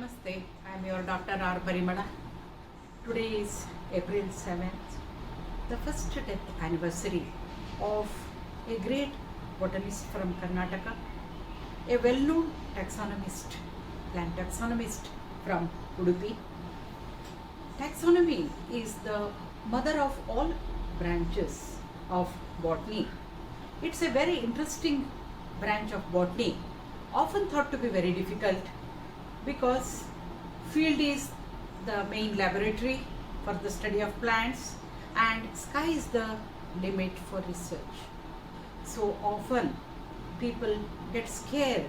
Namaste, I am your Dr. R. Parimala. Today is April 7th, the first death anniversary of a great botanist from Karnataka, a well-known taxonomist, plant taxonomist from Udupi. Taxonomy is the mother of all branches of botany. It's a very interesting branch of botany, often thought to be very difficult because field is the main laboratory for the study of plants and sky is the limit for research. So often people get scared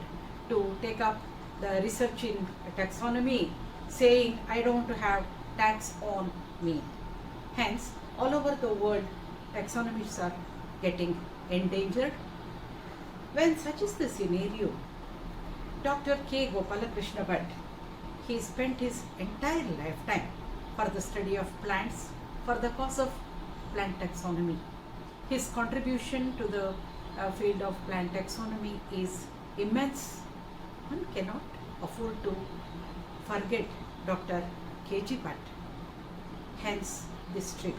to take up the research in taxonomy, saying I don't want to have tax on me. Hence, all over the world taxonomists are getting endangered. When such is the scenario, Dr. Gopalakrishna Bhat, he spent his entire lifetime for the study of plants for the cause of plant taxonomy. His contribution to the field of plant taxonomy is immense. One cannot afford to forget Dr. K.G. Bhat. Hence this tribute.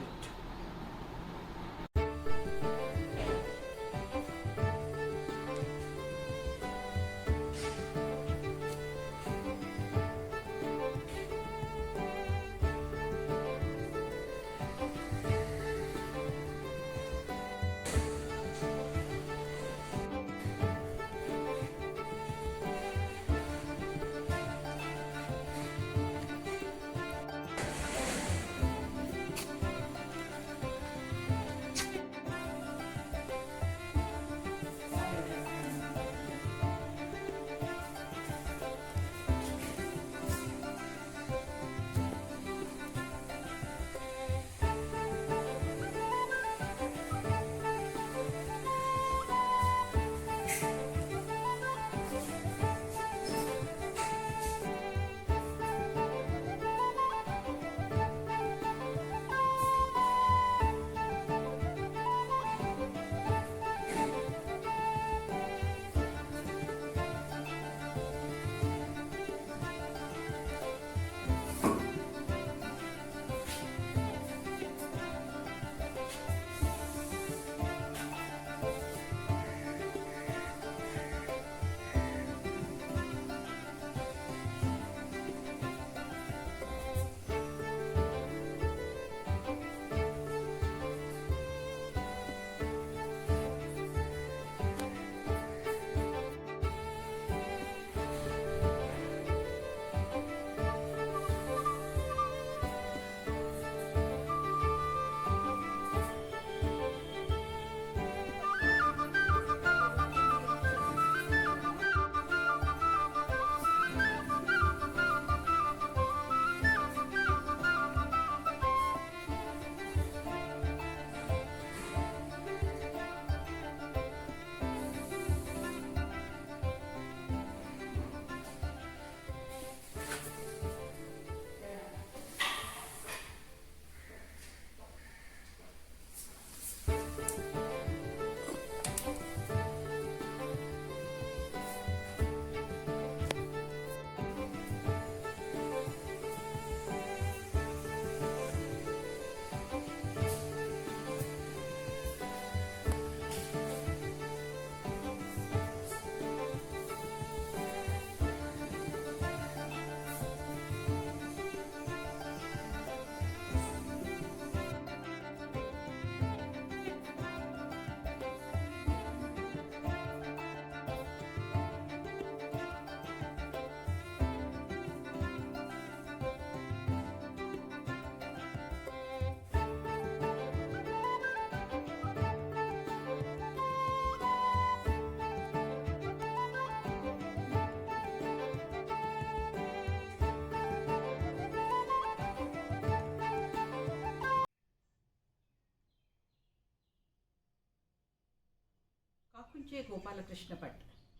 Gopalakrishna Bhat,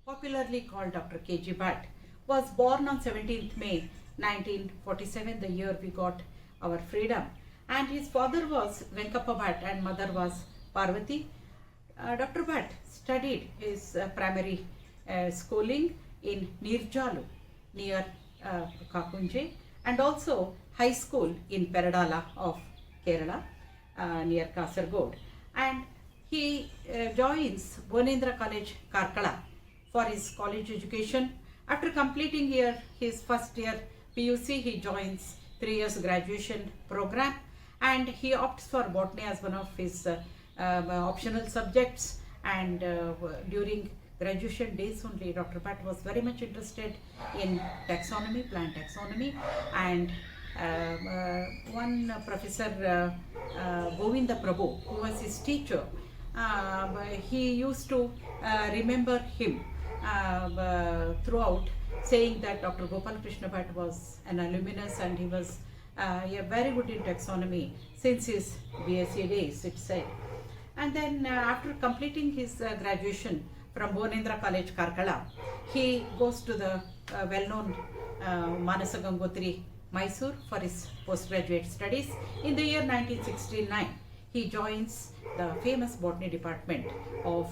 popularly called Dr. K.G. Bhat, was born on 17th May 1947, the year we got our freedom. And his father was Venkappa Bhat and mother was Parvati. Dr. Bhat studied his primary schooling in Nirjalu near Kakunje, and also high school in Peradala of Kerala, near Kasargod. And he joins Bonendra College, Karkala, for his college education. After completing his first year PUC, he joins 3 years graduation program, and he opts for botany as one of his optional subjects. And during graduation days only, Dr. Bhat was very much interested in taxonomy, plant taxonomy, and one professor, Govinda Prabhu, who was his teacher, he used to remember him throughout, saying that Dr. Gopalakrishna Bhat was an alumnus and he was very good in taxonomy since his BSc days, it said. And then after completing his graduation from Bonendra College, Karkala, he goes to the well-known Manasa Gangotri, Mysore, for his postgraduate studies. In the year 1969, he joins the famous botany department of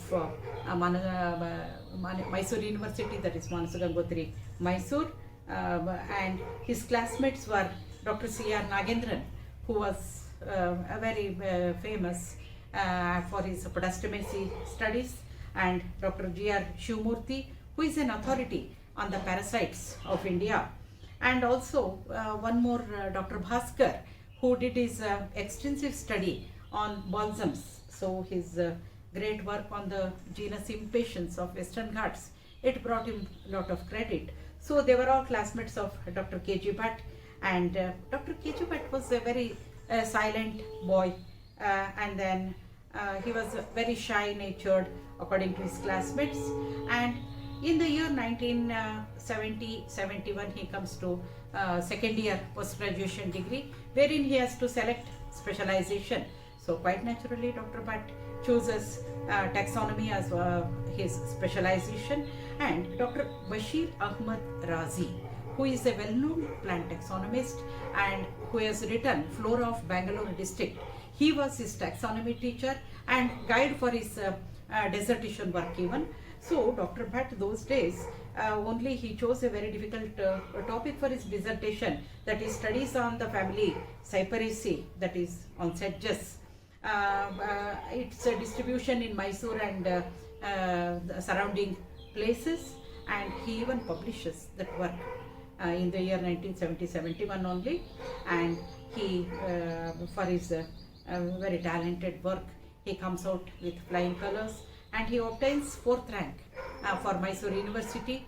Mysore University, that is Manasa Gangotri, Mysore, and his classmates were Dr. C.R. Nagendran, who was a very famous for his podastomacea studies, and Dr. G.R. Shivamurthy, who is an authority on the parasites of India, and also one more, Dr. Bhaskar, who did his extensive study on balsams. So his great work on the genus Impatiens of Western Ghats, it brought him a lot of credit. So they were all classmates of Dr. K.G. Bhat, and Dr. K.G. Bhat was a very silent boy, and then he was very shy-natured according to his classmates. And in the year 1970-71, he comes to second year post-graduation degree, wherein he has to select specialization. So quite naturally, Dr. Bhat chooses taxonomy as his specialization, and Dr. Bashir Ahmad Razi, who is a well-known plant taxonomist and who has written Flora of Bangalore district. He was his taxonomy teacher and guide for his dissertation work even. So Dr. Bhat those days, only he chose a very difficult topic for his dissertation, that is studies on the family Cyperaceae, that is on sedges. Its distribution in Mysore and the surrounding places, and he even publishes that work in the year 1970-71 only. And he, for his very talented work, he comes out with flying colors, and he obtains 4th rank for Mysore University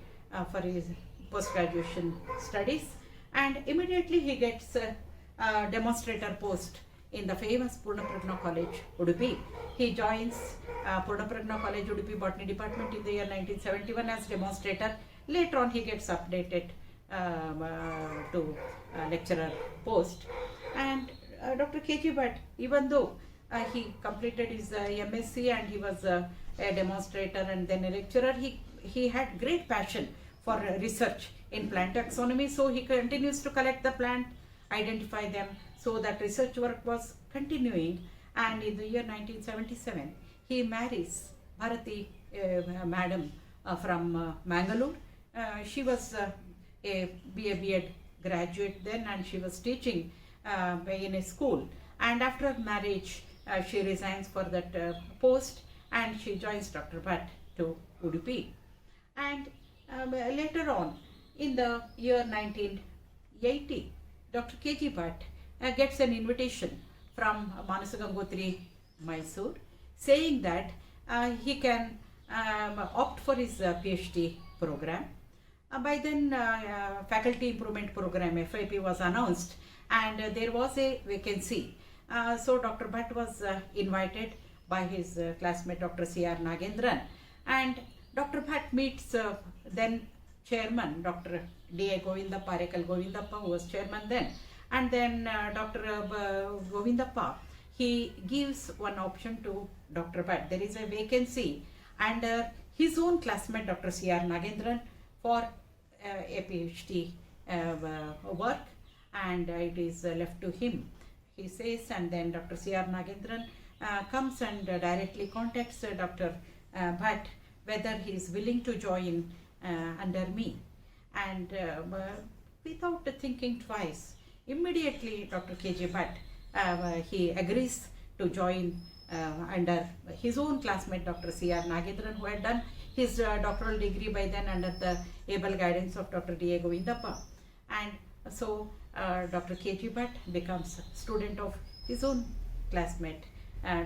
for his post-graduation studies, and immediately he gets a demonstrator post in the famous Purnapragna College, Udupi. He joins Purnapragna College, Udupi Botany Department in the year 1971 as demonstrator. Later on he gets updated to lecturer post. And Dr. K.G. Bhat, even though he completed his MSc and he was a demonstrator and then a lecturer, he had great passion for research in plant taxonomy. So he continues to collect the plant, identify them. So that research work was continuing, and in the year 1977, he marries Bharati madam from Mangalore. She was a BA B.Ed graduate then, and she was teaching in a school. And after marriage, she resigns for that post, and she joins Dr. Bhat to Udupi. And later on, in the year 1980, Dr. K.G. Bhat gets an invitation from Manasa Gangotri, Mysore, saying that he can opt for his PhD program. By then, Faculty Improvement Program, FIP, was announced, and there was a vacancy. So Dr. Bhat was invited by his classmate Dr. C.R. Nagendran, and Dr. Bhat meets then chairman Dr. D.A. Govindappa, Rekal Govindappa, who was chairman then. And then Dr. Govindappa, he gives one option to Dr. Bhat. There is a vacancy under his own classmate Dr. C.R. Nagendran for a PhD work, and it is left to him, he says. And then Dr. C.R. Nagendran comes and directly contacts Dr. Bhat whether he is willing to join under me. And without thinking twice, immediately Dr. K.J. Bhat, he agrees to join under his own classmate Dr. C.R. Nagendran, who had done his doctoral degree by then under the able guidance of Dr. D.A. Govindappa. And so Dr. K.J. Bhat becomes student of his own classmate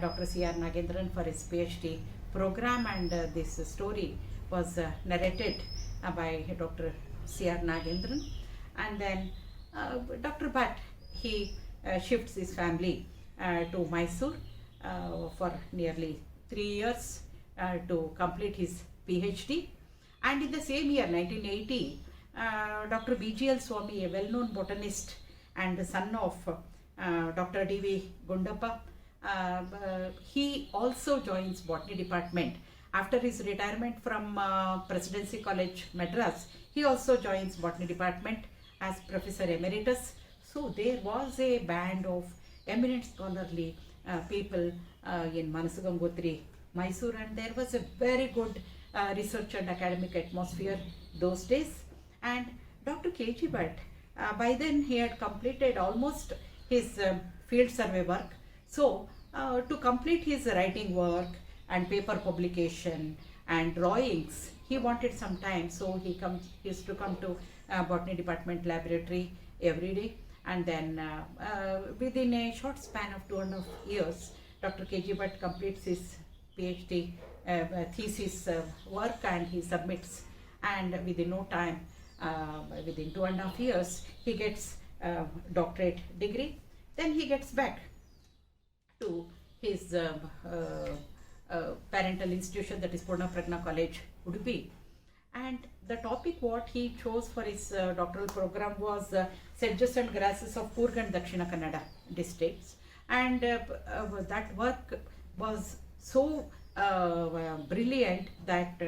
Dr. C.R. Nagendran for his PhD program, and this story was narrated by Dr. C.R. Nagendran. And then Dr. Bhat, he shifts his family to Mysore for nearly 3 years to complete his PhD. And in the same year, 1980, Dr. B.G.L. Swami, a well-known botanist and son of Dr. D.V. Gundappa, he also joins botany department. After his retirement from Presidency College, Madras, he also joins botany department as Professor Emeritus. So there was a band of eminent scholarly people in Manasagangotri, Mysore, and there was a very good research and academic atmosphere those days. And Dr. K.G. Bhat, by then he had completed almost his field survey work. So to complete his writing work and paper publication and drawings, he wanted some time. So he used to come to botany department laboratory every day. And then within a short span of 2.5 years, Dr. K.G. Bhat completes his PhD thesis work, and he submits, and within no time, within 2.5 years, he gets doctorate degree. Then he gets back to his parental institution, that is Purna Pragna College, Udupi. And the topic what he chose for his doctoral program was sedges and grasses of Coorg and Dakshina Kannada districts. And that work was so brilliant that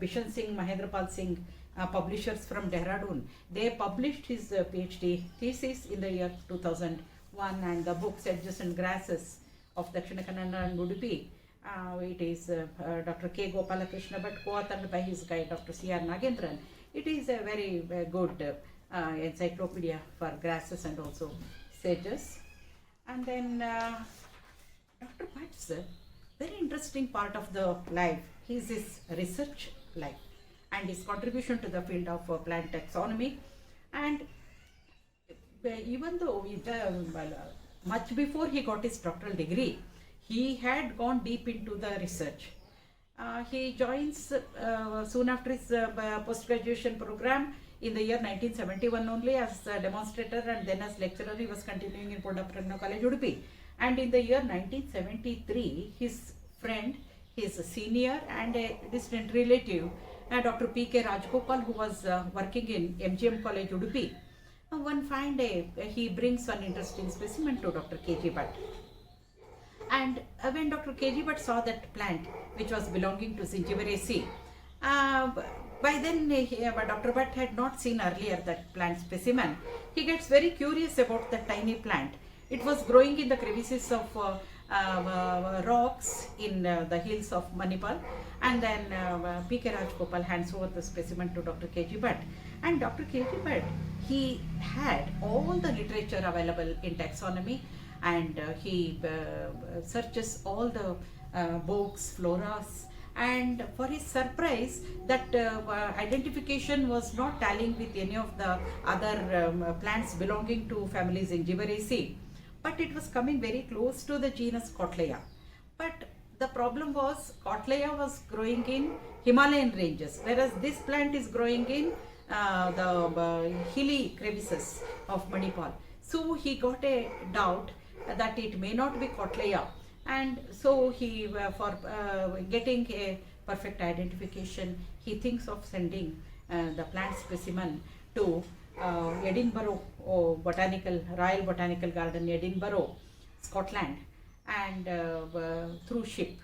Bishan Singh, Mahendrapal Singh, publishers from Dehradun, they published his PhD thesis in the year 2001, and the book Sedges and Grasses of Dakshina Kannada and Udupi. It is Dr. K. Gopalakrishna, but co-authored by his guide Dr. C.R. Nagendran. It is a very good encyclopedia for grasses and also sedges. And then Dr. Bhat's very interesting part of the life is his research life and his contribution to the field of plant taxonomy. And even though much before he got his doctoral degree, he had gone deep into the research. He joins soon after his post-graduation program in the year 1971 only as a demonstrator, and then as lecturer he was continuing in Purna Pragna College, Udupi. And in the year 1973, his friend, his senior and a distant relative, Dr. P.K. Rajgopal, who was working in MGM College, Udupi, one fine day he brings one interesting specimen to Dr. K.J. Bhat. And when Dr. K.J. Bhat saw that plant, which was belonging to Zingiberaceae, by then Dr. Bhat had not seen earlier that plant specimen. He gets very curious about the tiny plant. It was growing in the crevices of rocks in the hills of Manipal, and then P.K. Rajgopal hands over the specimen to Dr. K.J. Bhat. And Dr. K.J. Bhat, he had all the literature available in taxonomy, and he searches all the books, floras, and for his surprise that identification was not tallying with any of the other plants belonging to family Zingiberaceae, but it was coming very close to the genus Cotlea. But the problem was Cotlea was growing in Himalayan ranges, whereas this plant is growing in the hilly crevices of Manipal. So he got a doubt that it may not be Cotlea, and so he for getting a perfect identification, he thinks of sending the plant specimen to Edinburgh Royal Botanical Garden, Edinburgh, Scotland, and through ship.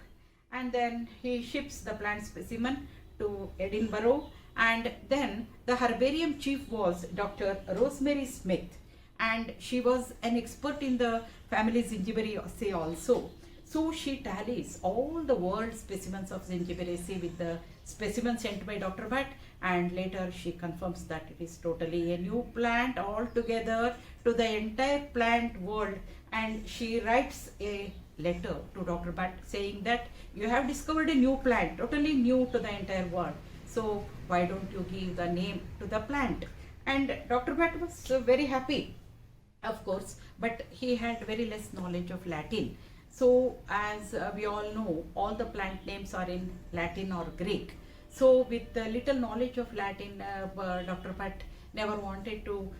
And then he ships the plant specimen to Edinburgh, and then the herbarium chief was Dr. Rosemary Smith, and she was an expert in the family Zingiberaceae also. So she tallies all the world specimens of Zingiberaceae with the specimen sent by Dr. Bhat, and later she confirms that it is totally a new plant altogether to the entire plant world, and she writes a letter to Dr. Bhat saying that you have discovered a new plant, totally new to the entire world. So why don't you give the name to the plant? And Dr. Bhat was very happy, of course, but he had very less knowledge of Latin. So as we all know, all the plant names are in Latin or Greek. So with little knowledge of Latin, Dr. Bhat never wanted to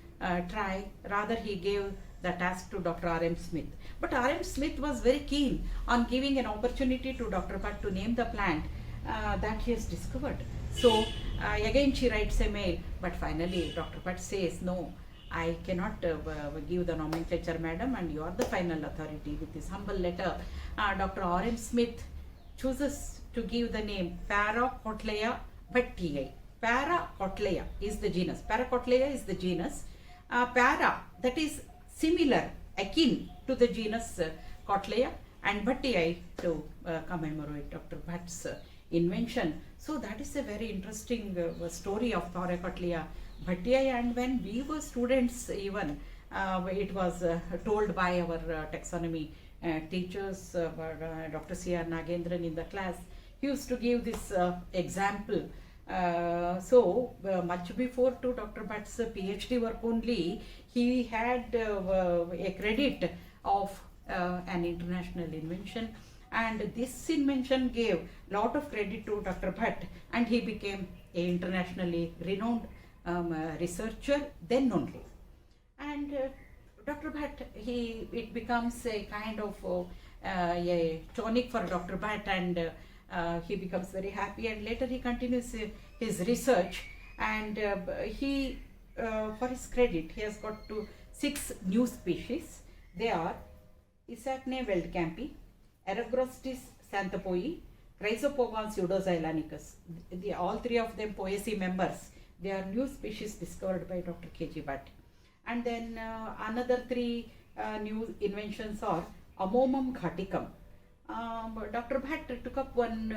try. Rather, he gave the task to Dr. R.M. Smith. But R.M. Smith was very keen on giving an opportunity to Dr. Bhat to name the plant that he has discovered. So again she writes a mail, but finally Dr. Bhat says, no, I cannot give the nomenclature, madam, and you are the final authority. With this humble letter, Dr. R.M. Smith chooses to give the name Paracotlea bhattii. Paracotlea is the genus. Paracotlea is the genus. Para, that is similar, akin to the genus Cotlea, and bhattii to commemorate Dr. Bhat's invention. So that is a very interesting story of Paracotlea bhattii, and when we were students even, it was told by our taxonomy teachers, Dr. C.R. Nagendran in the class. He used to give this example. Much before to Dr. Bhatt's PhD work only, he had a credit of an international invention, and this invention gave lot of credit to Dr. Bhatt, and he became an internationally renowned researcher then only. And Dr. Bhatt, it becomes a kind of a tonic for Dr. Bhatt, and he becomes very happy, and later he continues his research, and he for his credit he has got to 6 new species. They are Isacne veldkampi, Eragrostis xanthopoi, Chrysopova pseudoxylanicus. All 3 of them poaceae members. They are new species discovered by Dr. K.G. Bhatt. And then another 3 new inventions are Amomum ghaticum. Dr. Bhatt took up one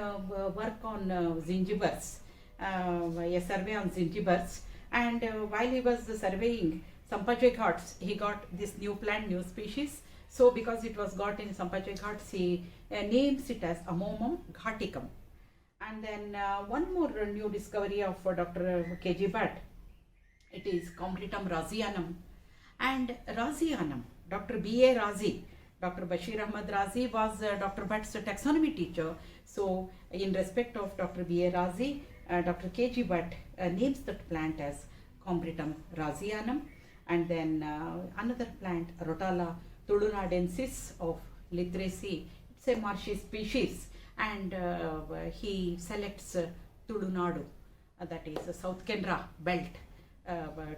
work on zingibers, a survey on zingibers, and while he was surveying Sampache Ghats, he got this new plant, new species. So because it was got in Sampache Ghats, he names it as Amomum ghaticum. And then one more new discovery of Dr. K.G. Bhatt, it is Completum razianum. And razianum, Dr. B.A. Razi, Dr. Bashir Ahmad Razi was Dr. Bhatt's taxonomy teacher. So in respect of Dr. B.A. Razi, Dr. K.G. Bhatt names that plant as Completum razianum. And then another plant, Rotala tulunadensis of Literacy. It's a marshy species, and he selects Tulunadu, that is South Canara belt,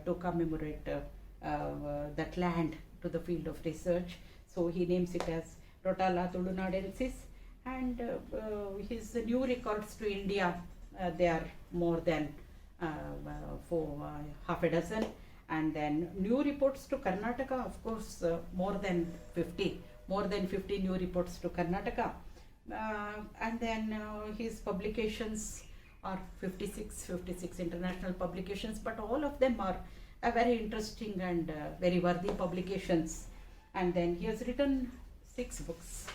to commemorate that land to the field of research. So he names it as Rotala tulunadensis, and his new records to India, they are more than half a dozen. And then new reports to Karnataka, of course, more than 50 new reports to Karnataka. And then his publications are 56 international publications, but all of them are very interesting and very worthy publications. And then he has written 6 books.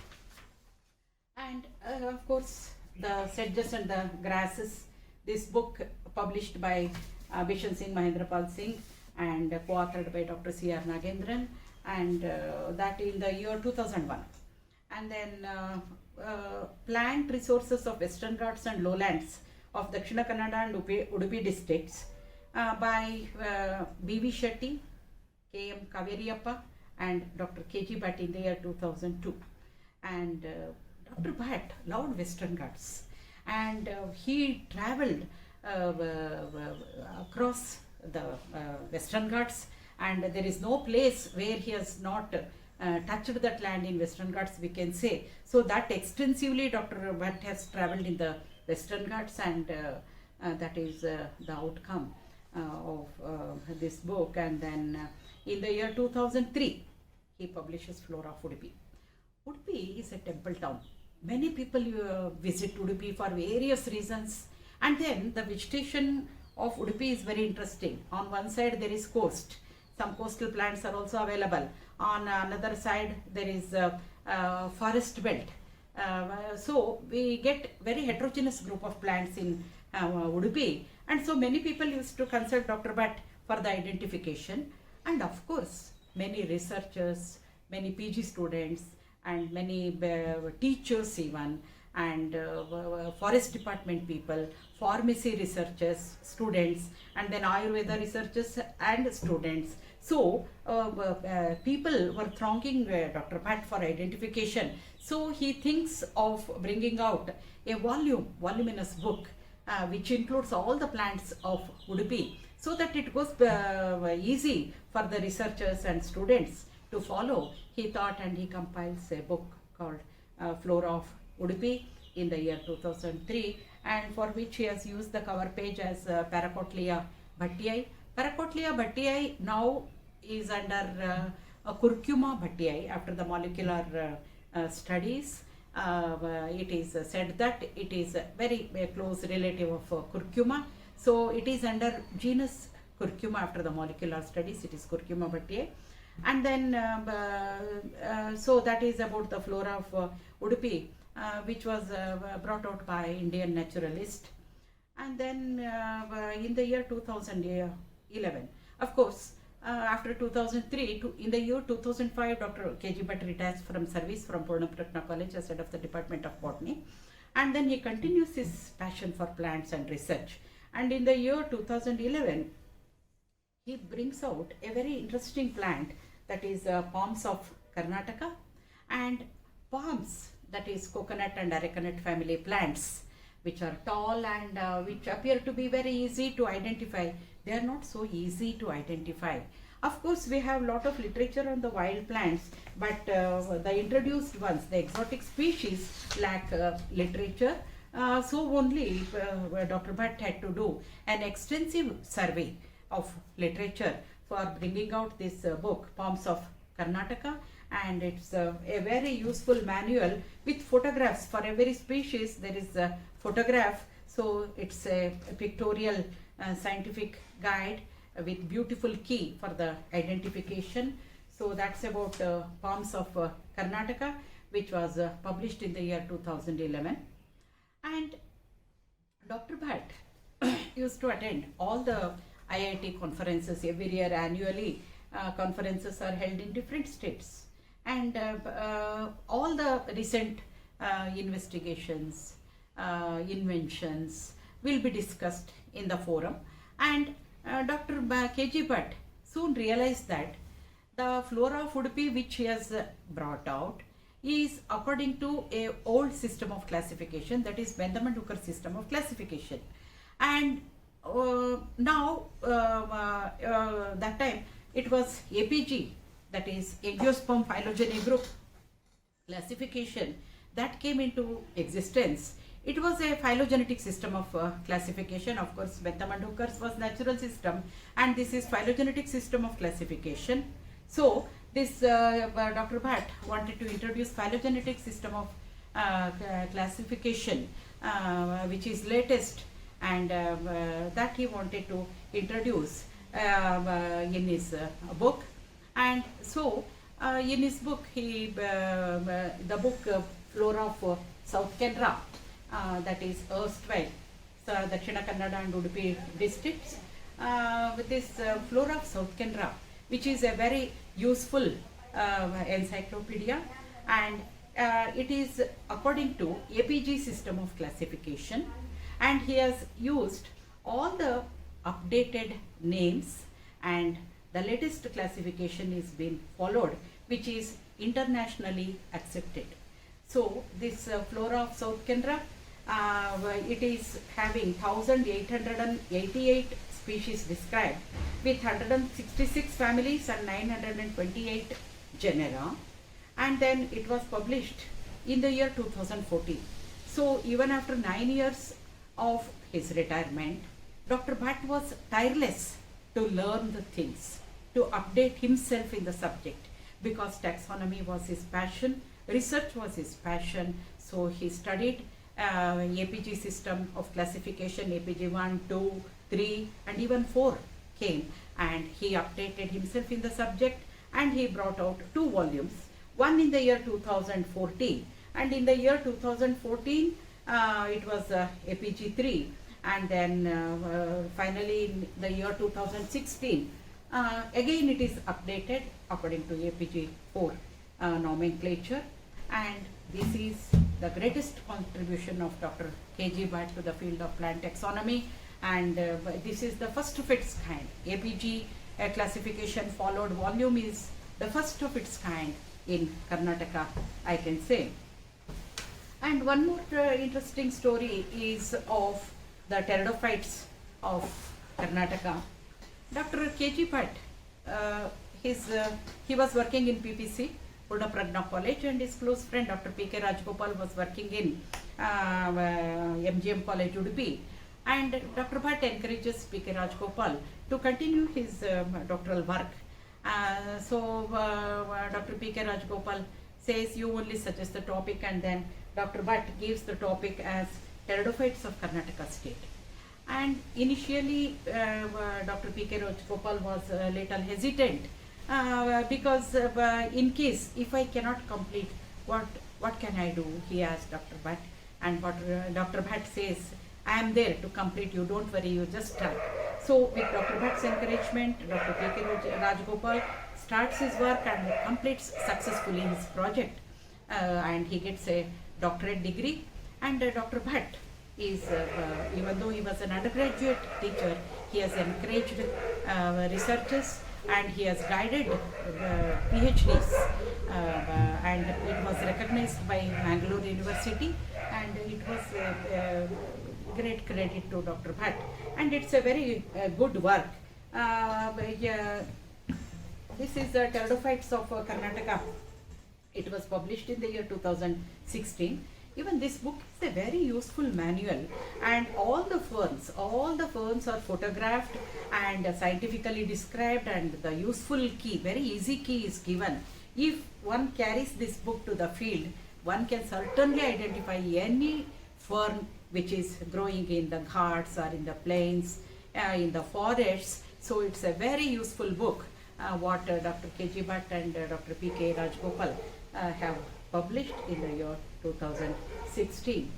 And of course, the Sedges and the Grasses, this book published by Bishan Singh Mahendrapal Singh and co-authored by Dr. C.R. Nagendran, and that in the year 2001. And then plant resources of Western Ghats and lowlands of Dakshina Kannada and Udupi districts by B.V. Shetty, K.M. Kaveriyappa and Dr. K.G. Bhatt in the year 2002. And Dr. Bhatt loved Western Ghats, and he travelled across the Western Ghats, and there is no place where he has not touched that land in Western Ghats, we can say. So that extensively Dr. Bhatt has travelled in the Western Ghats, and that is the outcome of this book. And then in the year 2003 he publishes Flora of Udupi. Udupi is a temple town. Many people visit Udupi for various reasons, and then the vegetation of Udupi is very interesting. On one side there is coast. Some coastal plants are also available. On another side there is forest belt. So we get very heterogeneous group of plants in Udupi, and so many people used to consult Dr. Bhat for the identification, and of course many researchers, many PG students, and many teachers even, and forest department people, pharmacy researchers, students, and then Ayurveda researchers and students. So people were thronging Dr. Bhat for identification. So he thinks of bringing out a voluminous book which includes all the plants of Udupi, so that it goes easy for the researchers and students to follow. He thought, and he compiles a book called Flora of Udupi in the year 2003, and for which he has used the cover page as Paracotlia bhattii. Paracotlia bhattii now is under Curcuma bhattii after the molecular studies. It is said that it is a very close relative of Curcuma. So it is under genus Curcuma after the molecular studies. It is Curcuma bhattii. And then so that is about the flora of Udupi, which was brought out by Indian naturalist. And then in the year 2011, of course, after 2003, in the year 2005, Dr. K.G. Bhat retires from service from Purnaparatna College as head of the Department of Botany, and then he continues his passion for plants and research. And in the year 2011, he brings out a very interesting plant, that is palms of Karnataka, and palms, that is coconut and arecanut family plants, which are tall and which appear to be very easy to identify. They are not so easy to identify. Of course, we have a lot of literature on the wild plants, but the introduced ones, the exotic species, lack literature. So only Dr. Bhat had to do an extensive survey of literature for bringing out this book, Palms of Karnataka, and it's a very useful manual with photographs. For every species there is a photograph, so it's a pictorial scientific guide with beautiful key for the identification. So that's about Palms of Karnataka, which was published in the year 2011. And Dr. Bhat used to attend all the IIT conferences every year. Annually conferences are held in different states, and all the recent investigations, inventions will be discussed in the forum. And Dr. K.G. Bhat soon realized that the flora of Udupi, which he has brought out, is according to a old system of classification, that is Bentham and Hooker system of classification. And now that time it was APG, that is Angiosperm phylogeny group classification, that came into existence. It was a phylogenetic system of classification. Of course, Bentham and Hooker's was natural system, and this is phylogenetic system of classification. So this Dr. Bhat wanted to introduce phylogenetic system of classification, which is latest, and that he wanted to introduce in his book. And so in his book, he the book Flora of South Canara, that is erstwhile Dakshina Kannada and Udupi districts, with this Flora of South Canara, which is a very useful encyclopedia, and it is according to APG system of classification, and he has used all the updated names, and the latest classification is being followed, which is internationally accepted. So this Flora of South Canara, it is having 1888 species described with 166 families and 928 genera, and then it was published in the year 2014. So even after 9 years of his retirement, Dr. Bhat was tireless to learn the things, to update himself in the subject, because taxonomy was his passion, research was his passion. So he studied APG system of classification, APG 1, 2, 3 and even 4 came, and he updated himself in the subject, and he brought out 2 volumes, one in the year 2014, and in the year 2014 it was APG 3, and then finally in the year 2016 again it is updated according to APG 4 nomenclature. And this is the greatest contribution of Dr. K.G. Bhat to the field of plant taxonomy, and this is the first of its kind. APG classification followed volume is the first of its kind in Karnataka, I can say. And one more interesting story is of the pteridophytes of Karnataka. Dr. K.G. Bhat, he was working in PPC, Udupi College, and his close friend Dr. P.K. Rajgopal was working in MGM College, Udupi. And Dr. Bhat encourages P.K. Rajgopal to continue his doctoral work. So Dr. P.K. Rajgopal says, you only suggest the topic, and then Dr. Bhat gives the topic as pteridophytes of Karnataka state. And initially Dr. P.K. Rajgopal was a little hesitant because in case if I cannot complete, what can I do? He asked Dr. Bhat, and what Dr. Bhat says, I am there to complete, you don't worry, you just start. So with Dr. Bhat's encouragement, Dr. P.K. Rajgopal starts his work and completes successfully his project, and he gets a doctorate degree. And Dr. Bhat is, even though he was an undergraduate teacher, he has encouraged researchers, and he has guided PhDs, and it was recognized by Mangalore University, and it was great credit to Dr. Bhat, and it's a very good work. This is the pteridophytes of Karnataka. It was published in the year 2016. Even this book is a very useful manual, and all the ferns are photographed and scientifically described, and the useful key, very easy key is given. If one carries this book to the field, one can certainly identify any fern which is growing in the ghats or in the plains, in the forests. So it's a very useful book, what Dr. K.G. Bhat and Dr. P.K. Rajgopal have published in the year 2016.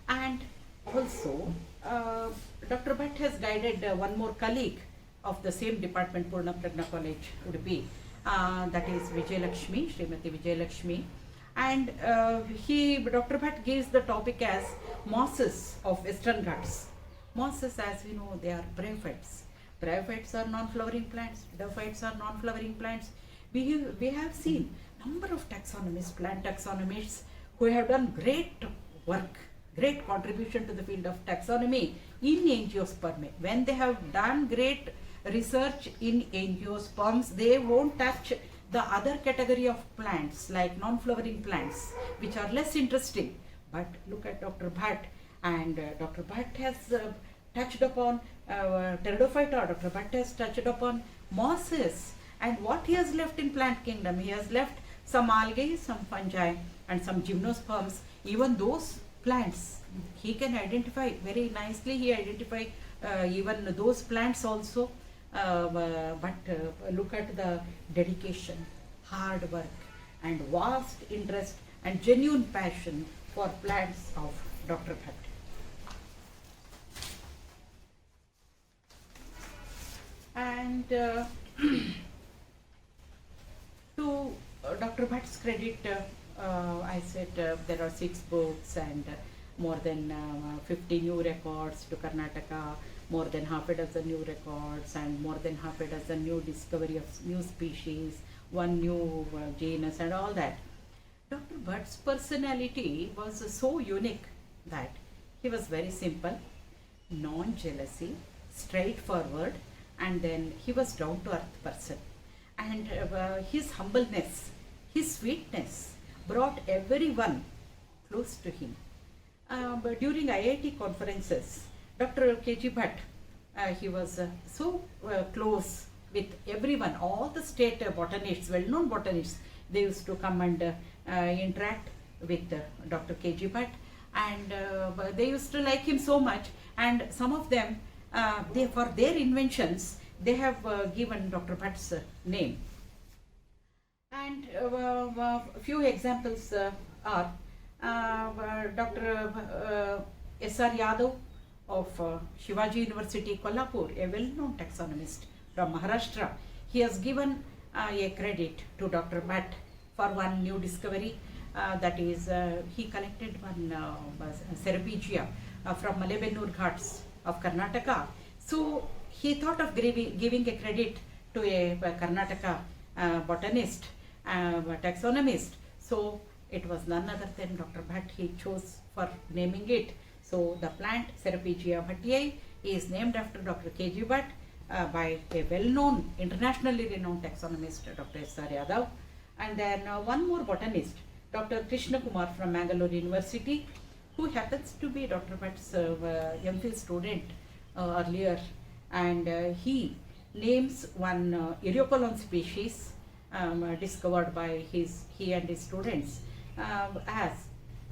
And also Dr. Bhat has guided one more colleague of the same department, Purna Pragna College, Udupi, that is Vijayalakshmi, Srimati Vijayalakshmi. And Dr. Bhat gives the topic as mosses of Western Ghats. Mosses, as we know, they are bryophytes. Bryophytes are non-flowering plants, pteridophytes are non-flowering plants. We have seen number of taxonomists, plant taxonomists, who have done great work, great contribution to the field of taxonomy in angiospermae. When they have done great research in angiosperms, they won't touch the other category of plants like non-flowering plants, which are less interesting. But look at Dr. Bhat, and Dr. Bhat has touched upon pteridophyta, Dr. Bhat has touched upon mosses, and what he has left in plant kingdom, he has left some algae, some fungi, and some gymnosperms. Even those plants he can identify very nicely. He identify even those plants also. But look at the dedication, hard work, and vast interest and genuine passion for plants of Dr. Bhat. And to Dr. Bhatt's credit, I said there are 6 books and more than 50 new records to Karnataka, more than half a dozen new records, and more than half a dozen new discovery of new species, 1 new genus, and all that. Dr. Bhatt's personality was so unique that he was very simple, non-jealousy, straightforward, and then he was down-to-earth person. And his humbleness, his sweetness brought everyone close to him. But during IIT conferences, Dr. K.G. Bhat, he was so close with everyone, all the state botanists, well-known botanists. They used to come and interact with Dr. K.G. Bhat, and they used to like him so much, and some of them for their inventions, they have given Dr. Bhatt's name. And a few examples are Dr. S.R. Yadav of Shivaji University, Kolhapur, a well-known taxonomist from Maharashtra. He has given a credit to Dr. Bhatt for one new discovery, that is, he collected one Cerepigia from Malebennur Ghats of Karnataka. So he thought of giving a credit to a Karnataka botanist, taxonomist. So it was none other than Dr. Bhatt he chose for naming it. So the plant Cerepigia bhattiae is named after Dr. K.G. Bhatt by a well-known, internationally renowned taxonomist, Dr. S.R. Yadav. And then one more botanist, Dr. Krishna Kumar from Mangalore University, who happens to be Dr. Bhatt's MPhil student earlier. And he names one Eriocolon species discovered by he and his students as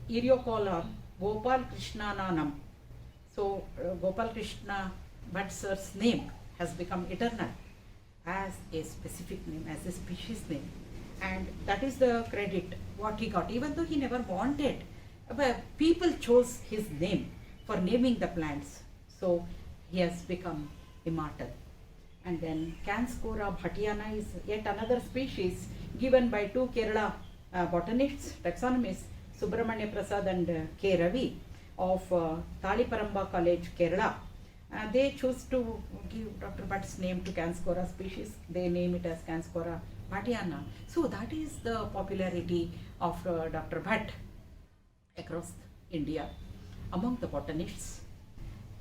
Eriocolon Gopalakrishna nanam. So Gopalakrishna Bhatt sir's name has become eternal as a specific name, as a species name, and that is the credit what he got, even though he never wanted. But people chose his name for naming the plants, so he has become immortal. And then Canscora bhattiana is yet another species given by two Kerala botanists, taxonomists, Subramanya Prasad and K. Ravi of Taliparamba College, Kerala. They choose to give Dr. Bhatt's name to Canscora species. They name it as Canscora bhattiana. So that is the popularity of Dr. Bhatt across India among the botanists.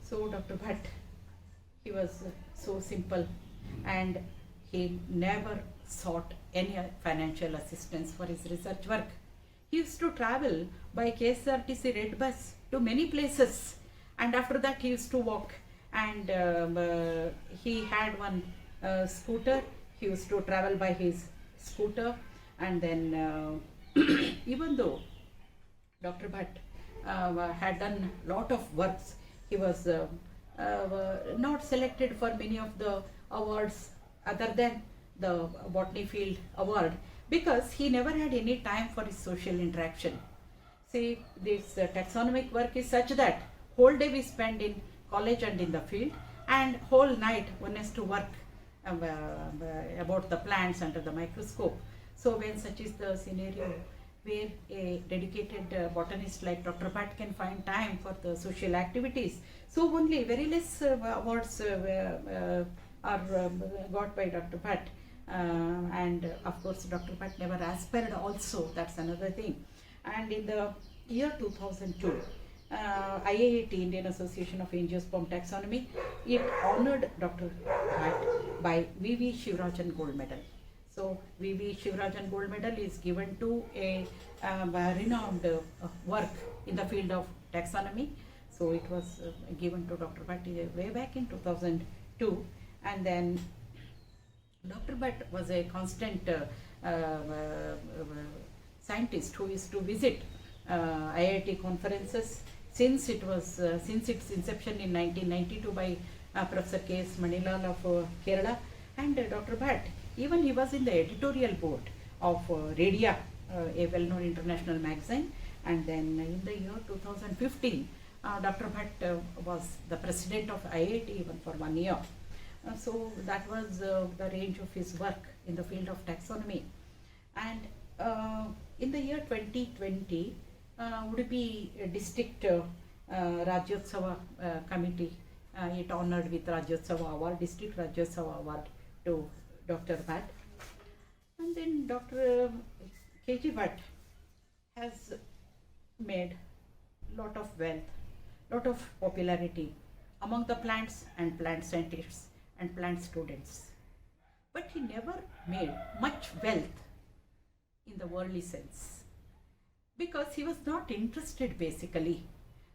So Dr. Bhatt, he was so simple, and he never sought any financial assistance for his research work. He used to travel by KSRTC red bus to many places, and after that he used to walk. And he had one scooter. He used to travel by his scooter. And then even though Dr. Bhatt had done lot of works, he was not selected for many of the awards other than the Botany Field Award, because he never had any time for his social interaction. See, this taxonomic work is such that whole day we spend in college and in the field, and whole night one has to work about the plants under the microscope. So when such is the scenario where a dedicated botanist like Dr. Bhatt can find time for the social activities, so only very less awards are got by Dr. Bhatt. And of course Dr. Bhatt never aspired also, that's another thing. And in the year 2002, IAAT, Indian Association of Angiosperm Taxonomy, it honored Dr. Bhatt by V.V. Shivarajan Gold Medal. So V.V. Shivarajan Gold Medal is given to a renowned work in the field of taxonomy. So it was given to Dr. Bhatt way back in 2002. And then Dr. Bhatt was a constant scientist who used to visit IIT conferences since its inception in 1992 by Professor K.S. Manilal of Kerala. And Dr. Bhatt, even he was in the editorial board of Radia, a well-known international magazine. And then in the year 2015, Dr. Bhatt was the president of IIT even for 1 year. So that was the range of his work in the field of taxonomy. And in the year 2020, Udupi district Rajyotsava committee, it honored with Rajyotsava award, district Rajyotsava award to Dr. Bhatt. And then Dr. K.G. Bhatt has made lot of wealth, lot of popularity among the plants and plant scientists and plant students. But he never made much wealth in the worldly sense, because he was not interested basically.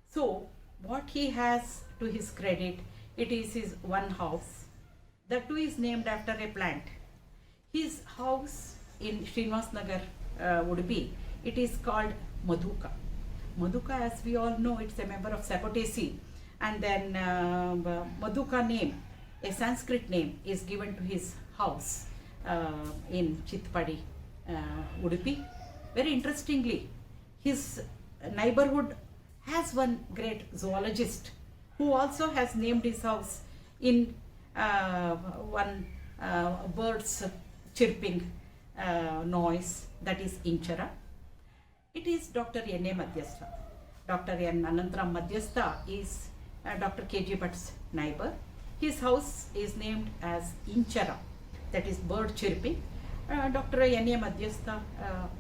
So what he has to his credit, it is his one house. The two is named after a plant. His house in Srinivas Nagar, Udupi, it is called Madhuka. Madhuka, as we all know, it's a member of Sapotaceae, And then Madhuka name, a Sanskrit name, is given to his house in Chitpadi, Udupi. Very interestingly, his neighborhood has one great zoologist who also has named his house in one bird's chirping noise, that is Inchara. It is Dr. N.A. Madhyastha. Dr. N. Anantram Madhyastha is Dr. K.G. Bhatt's neighbor. His house is named as Inchara, that is bird chirping. Dr. N.A. Madhyastha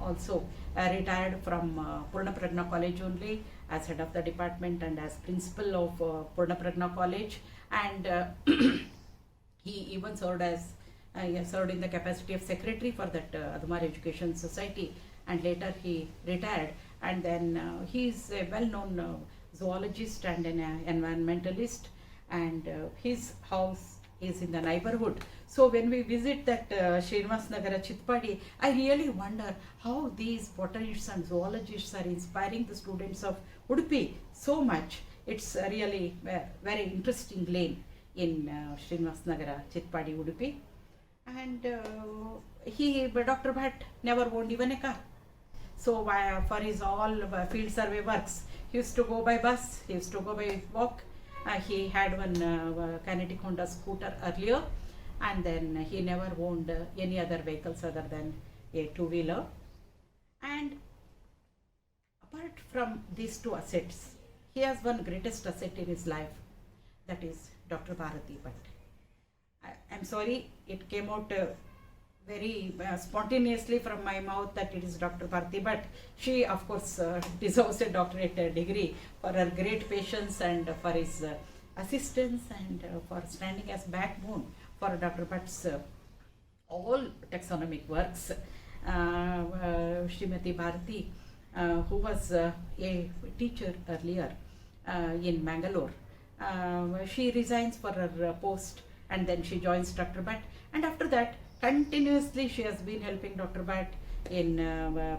also retired from Purna Prajna College only as head of the department and as principal of Purna Prajna College, and he even served in the capacity of secretary for that Adamar Education Society, and later he retired. And then he is a well-known zoologist and an environmentalist, and his house is in the neighborhood. So when we visit that Srinivas Nagara Chitpadi, I really wonder how these botanists and zoologists are inspiring the students of Udupi so much. It's really a very interesting lane in Srinivas Nagara Chitpadi, Udupi. And Dr. Bhat never owned even a car. So for his all field survey works, he used to go by bus, he used to go by walk. He had one kinetic Honda scooter earlier, and then he never owned any other vehicles other than a two-wheeler. And apart from these two assets, he has one greatest asset in his life, that is Dr. Bharati Bhatt. I'm sorry, it came out very spontaneously from my mouth that it is Dr. Bharati Bhatt. She, of course, deserves a doctorate degree for her great patience and for his assistance and for standing as backbone for Dr. Bhatt's all taxonomic works. Srimati Bharati, who was a teacher earlier in Mangalore, she resigns for her post and then she joins Dr. Bhatt, and after that continuously she has been helping Dr. Bhatt in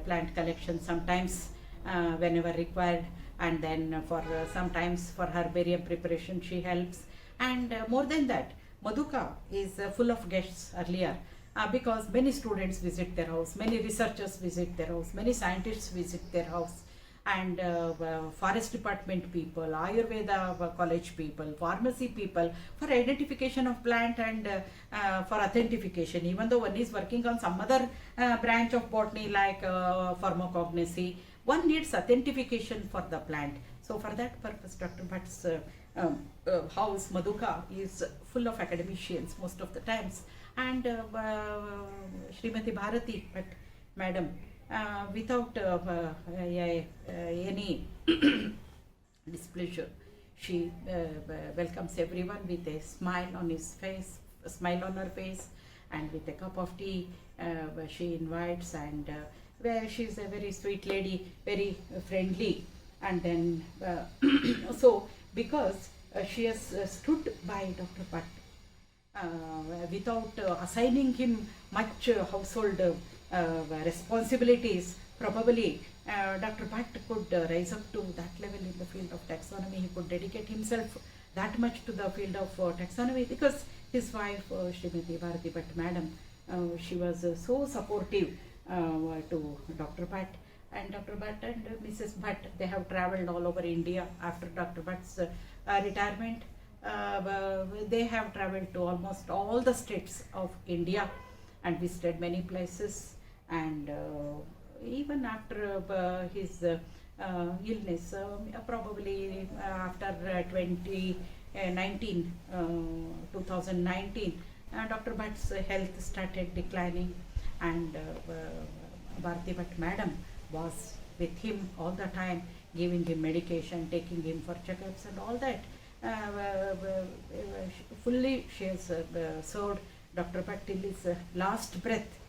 plant collection, sometimes whenever required, and then for sometimes for herbarium preparation she helps. And more than that, Madhuka is full of guests earlier because many students visit their house, many researchers visit their house, many scientists visit their house, and forest department people, Ayurveda college people, pharmacy people, for identification of plant and for authentication. Even though one is working on some other branch of botany like pharmacognosy, one needs authentication for the plant. So for that purpose, Dr. Bhatt's house, Madhuka, is full of academicians most of the times. And Srimati Bharati Bhatt, madam, without any displeasure, she welcomes everyone with a smile on her face, and with a cup of tea she invites, and where she is a very sweet lady, very friendly. And then so because she has stood by Dr. Bhatt without assigning him much household responsibilities, probably Dr. Bhatt could rise up to that level in the field of taxonomy. He could dedicate himself that much to the field of taxonomy, because his wife, Srimati Bharati Bhatt madam, she was so supportive to Dr. Bhatt. And Dr. Bhatt and Mrs. Bhatt, they have travelled all over India after Dr. Bhatt's retirement. They have travelled to almost all the states of India and visited many places. And even after his illness, probably after 2019, Dr. Bhatt's health started declining, and Bharati Bhatt madam was with him all the time, giving him medication, taking him for checkups and all that. Fully she has served Dr. Bhatt till his last breath.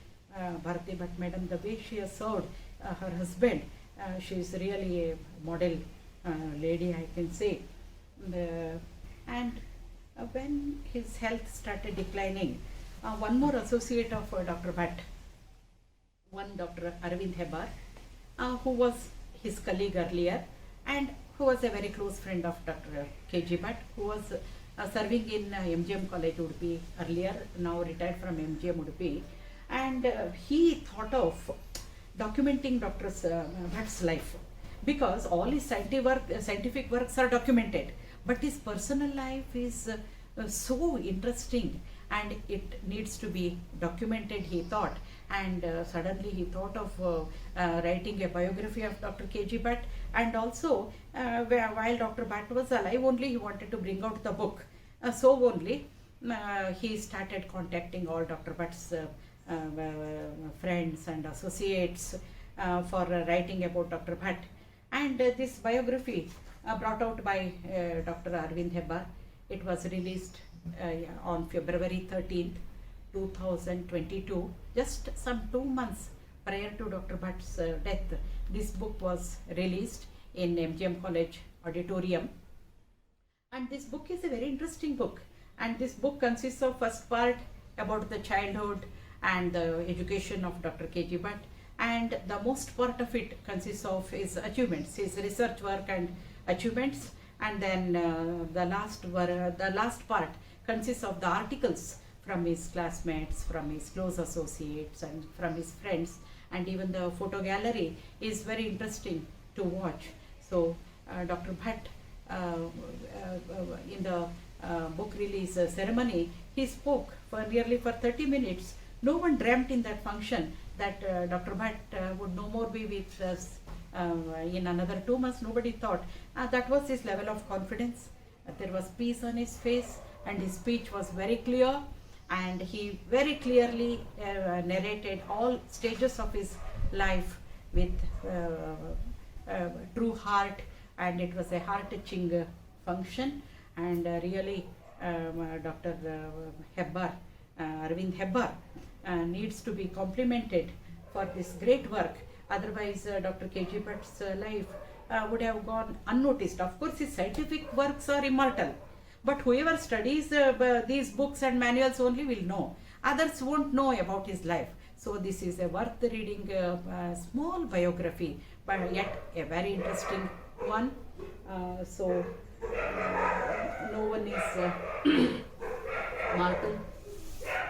Bharati Bhatt madam, the way she has served her husband, she is really a model lady, I can say. And when his health started declining, one more associate of Dr. Bhatt, one Dr. Arvind Hebar, who was his colleague earlier, and who was a very close friend of Dr. K.G. Bhat, who was serving in MGM College Udupi earlier, now retired from MGM Udupi, and he thought of documenting Dr. Bhat's life, because all his scientific works are documented, but his personal life is so interesting and it needs to be documented, he thought. And suddenly he thought of writing a biography of Dr. K.G. Bhat, and also while Dr. Bhat was alive only he wanted to bring out the book. So only he started contacting all Dr. Bhat's friends and associates for writing about Dr. Bhat. And this biography brought out by Dr. Arvind Hebbar, it was released on February 13th, 2022, just some 2 months prior to Dr. Bhat's death. This book was released in MGM College Auditorium. And this book is a very interesting book. And this book consists of first part about the childhood and the education of Dr. K.G. Bhat. And the most part of it consists of his achievements, his research work and achievements. And then the last part consists of the articles from his classmates, from his close associates and from his friends, and even the photo gallery is very interesting to watch. So Dr. Bhat in the book release ceremony, he spoke for nearly 30 minutes. No one dreamt in that function that Dr. Bhat would no more be with us in another 2 months. Nobody thought. That was his level of confidence. There was peace on his face and his speech was very clear, and he very clearly narrated all stages of his life with true heart, and it was a heart-touching function. And really Dr. Hebbar, Arvind Hebbar needs to be complimented for this great work. Otherwise Dr. K.G. Bhat's life would have gone unnoticed. Of course his scientific works are immortal, but whoever studies these books and manuals only will know. Others won't know about his life. So this is a worth reading small biography, but yet a very interesting one. So no one is mortal.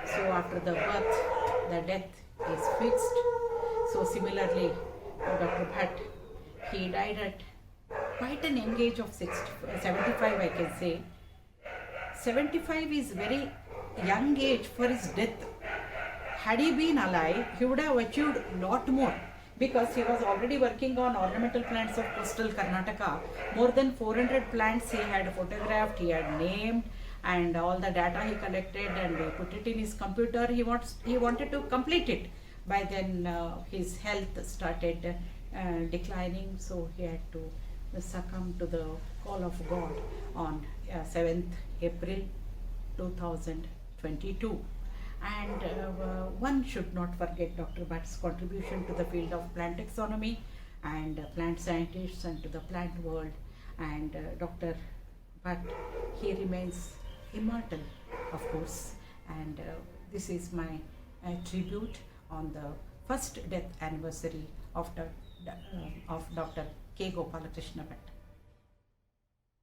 So after the birth, the death is fixed. So similarly, Dr. Bhat, he died at quite an young age of 75, I can say. 75 is very young age for his death. Had he been alive, he would have achieved lot more, because he was already working on ornamental plants of coastal Karnataka. More than 400 plants he had photographed, he had named, and all the data he collected and he put it in his computer. He wanted to complete it. By then his health started declining, so he had to succumb to the call of God on 7th April 2022. And one should not forget Dr. Bhat's contribution to the field of plant taxonomy and plant scientists and to the plant world. And Dr. Bhat, he remains immortal, of course. And this is my tribute on the first death anniversary of Dr. K. Gopalakrishna Bhat.